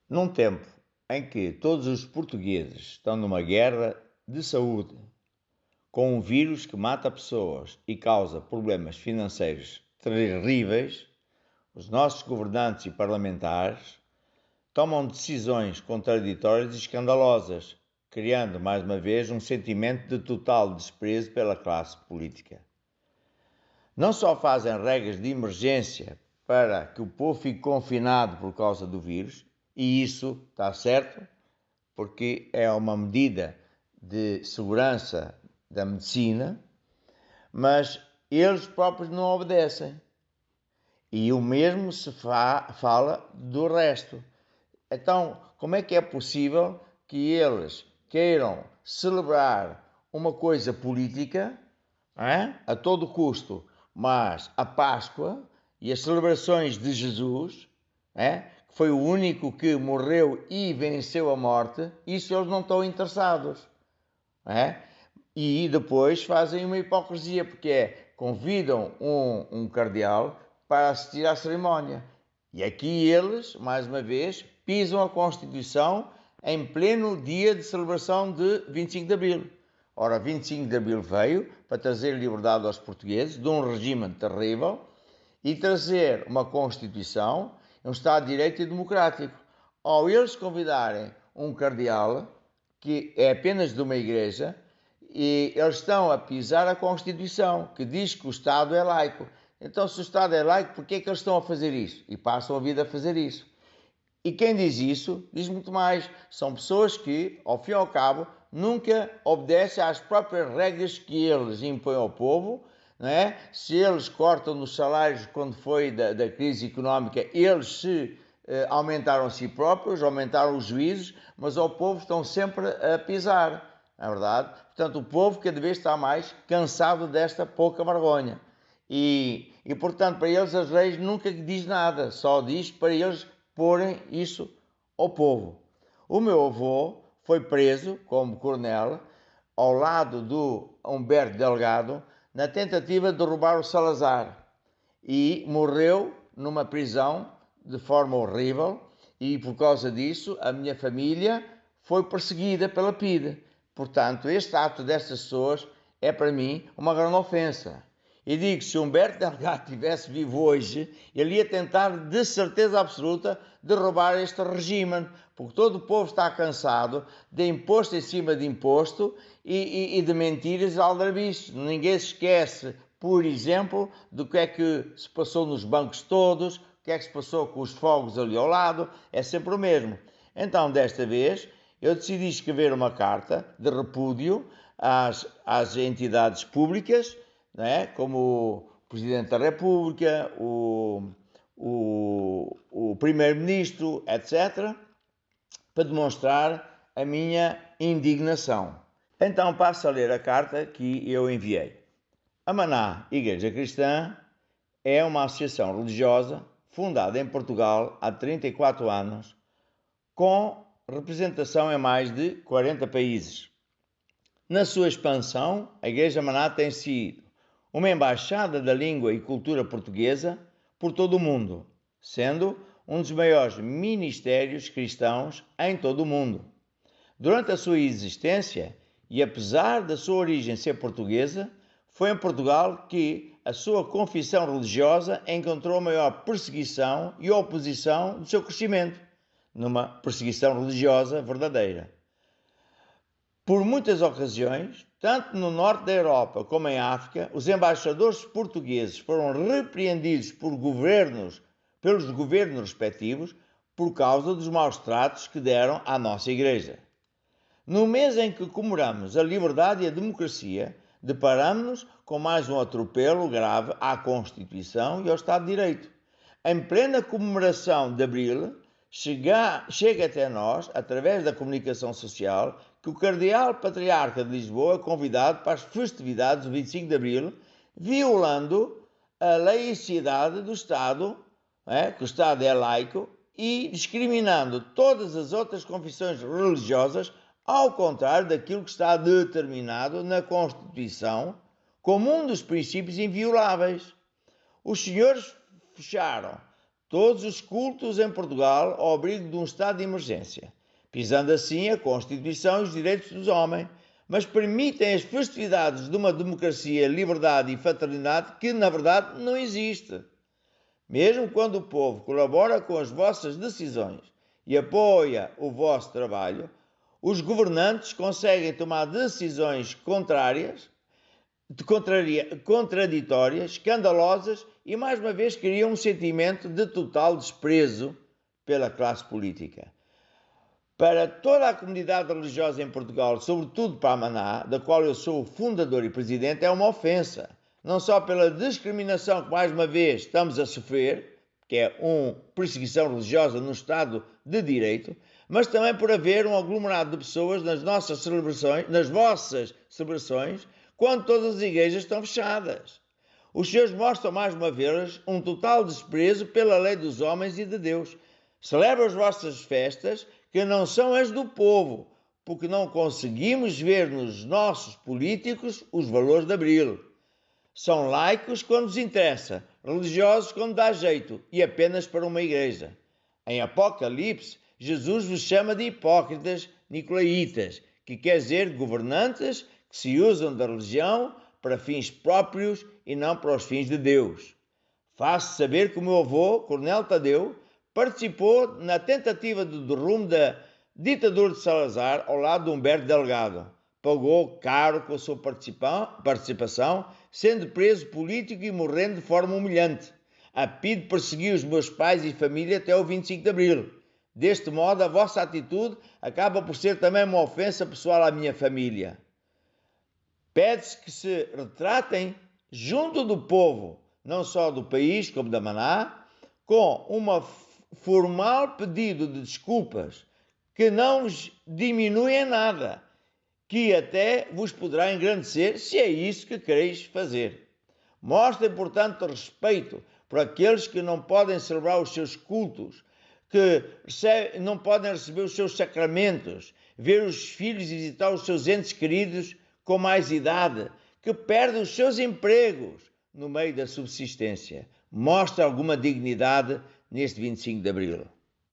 Num tempo em que todos os portugueses estão numa guerra de saúde, com um vírus que mata pessoas e causa problemas financeiros terríveis, os nossos governantes e parlamentares tomam decisões contraditórias e escandalosas, criando mais uma vez um sentimento de total desprezo pela classe política. Não só fazem regras de emergência para que o povo fique confinado por causa do vírus, e isso está certo, porque é uma medida de segurança da medicina, mas eles próprios não obedecem. E o mesmo se fala do resto. Então, como é que é possível que eles queiram celebrar uma coisa política, a todo custo, mas a Páscoa e as celebrações de Jesus, que foi o único que morreu e venceu a morte, isso eles não estão interessados. E depois fazem uma hipocrisia, porque convidam um cardeal para assistir à cerimónia. E aqui eles, mais uma vez, pisam a Constituição em pleno dia de celebração de 25 de Abril. Ora, 25 de Abril veio para trazer liberdade aos portugueses de um regime terrível e trazer uma Constituição, um Estado de Direito e democrático. Ao eles convidarem um cardeal, que é apenas de uma igreja, e eles estão a pisar a Constituição, que diz que o Estado é laico. Então, se o Estado é laico, por que é que eles estão a fazer isso? E passam a vida a fazer isso. E quem diz isso, diz muito mais. São pessoas que, ao fim e ao cabo, nunca obedecem às próprias regras que eles impõem ao povo, não é? Se eles cortam nos salários quando foi da crise económica, eles se aumentaram a si próprios, aumentaram os juízos, mas ao povo estão sempre a pisar, não é verdade? Portanto, o povo cada vez está mais cansado desta pouca vergonha. E portanto, para eles as leis nunca diz nada, só diz para eles porem isso ao povo. O meu avô foi preso como coronel ao lado do Humberto Delgado na tentativa de derrubar o Salazar e morreu numa prisão de forma horrível e por causa disso a minha família foi perseguida pela PIDE. Portanto, este ato destas pessoas é para mim uma grande ofensa. E digo, se Humberto Delgado estivesse vivo hoje, ele ia tentar, de certeza absoluta, derrubar este regime, porque todo o povo está cansado de imposto em cima de imposto e de mentiras e aldrabices. Ninguém se esquece, por exemplo, do que é que se passou nos bancos todos, o que é que se passou com os fogos ali ao lado, é sempre o mesmo. Então, desta vez, eu decidi escrever uma carta de repúdio às entidades públicas, como o Presidente da República, o Primeiro-Ministro, etc., para demonstrar a minha indignação. Então passo a ler a carta que eu enviei. A Maná Igreja Cristã é uma associação religiosa fundada em Portugal há 34 anos, com representação em mais de 40 países. Na sua expansão, a Igreja Maná tem sido uma embaixada da língua e cultura portuguesa por todo o mundo, sendo um dos maiores ministérios cristãos em todo o mundo. Durante a sua existência, e apesar da sua origem ser portuguesa, foi em Portugal que a sua confissão religiosa encontrou a maior perseguição e oposição do seu crescimento, numa perseguição religiosa verdadeira. Por muitas ocasiões, tanto no norte da Europa como em África, os embaixadores portugueses foram repreendidos pelos governos respectivos por causa dos maus tratos que deram à nossa Igreja. No mês em que comemoramos a liberdade e a democracia, deparamos-nos com mais um atropelo grave à Constituição e ao Estado de Direito. Em plena comemoração de Abril, chega até nós, através da comunicação social, que o Cardeal Patriarca de Lisboa é convidado para as festividades do 25 de Abril, violando a laicidade do Estado, que o Estado é laico, e discriminando todas as outras confissões religiosas, ao contrário daquilo que está determinado na Constituição como um dos princípios invioláveis. Os senhores fecharam todos os cultos em Portugal ao abrigo de um estado de emergência, pisando assim a Constituição e os direitos dos homens, mas permitem as festividades de uma democracia, liberdade e fraternidade que, na verdade, não existe. Mesmo quando o povo colabora com as vossas decisões e apoia o vosso trabalho, os governantes conseguem tomar decisões contraditórias, escandalosas e, mais uma vez, criam um sentimento de total desprezo pela classe política. Para toda a comunidade religiosa em Portugal, sobretudo para a Maná, da qual eu sou o fundador e presidente, é uma ofensa. Não só pela discriminação que, mais uma vez, estamos a sofrer, que é uma perseguição religiosa no Estado de Direito, mas também por haver um aglomerado de pessoas nas nossas celebrações, nas vossas celebrações, quando todas as igrejas estão fechadas. Os senhores mostram, mais uma vez, um total desprezo pela lei dos homens e de Deus. Celebram as vossas festas, que não são as do povo, porque não conseguimos ver nos nossos políticos os valores de abril. São laicos quando nos interessa, religiosos quando dá jeito e apenas para uma igreja. Em Apocalipse, Jesus vos chama de hipócritas nicolaítas, que quer dizer governantes que se usam da religião para fins próprios e não para os fins de Deus. Faço saber que o meu avô, Coronel Tadeu, participou na tentativa de derrume da ditadura de Salazar ao lado de Humberto Delgado. Pagou caro com a sua participação, sendo preso político e morrendo de forma humilhante. A PIDE perseguiu os meus pais e família até o 25 de Abril. Deste modo, a vossa atitude acaba por ser também uma ofensa pessoal à minha família. Pede-se que se retratem junto do povo, não só do país como da Maná, com uma formal pedido de desculpas que não vos diminui em nada, que até vos poderá engrandecer se é isso que quereis fazer. Mostrem, portanto, respeito por aqueles que não podem celebrar os seus cultos, que não podem receber os seus sacramentos, ver os filhos e visitar os seus entes queridos com mais idade, que perdem os seus empregos no meio da subsistência. Mostra alguma dignidade neste 25 de Abril.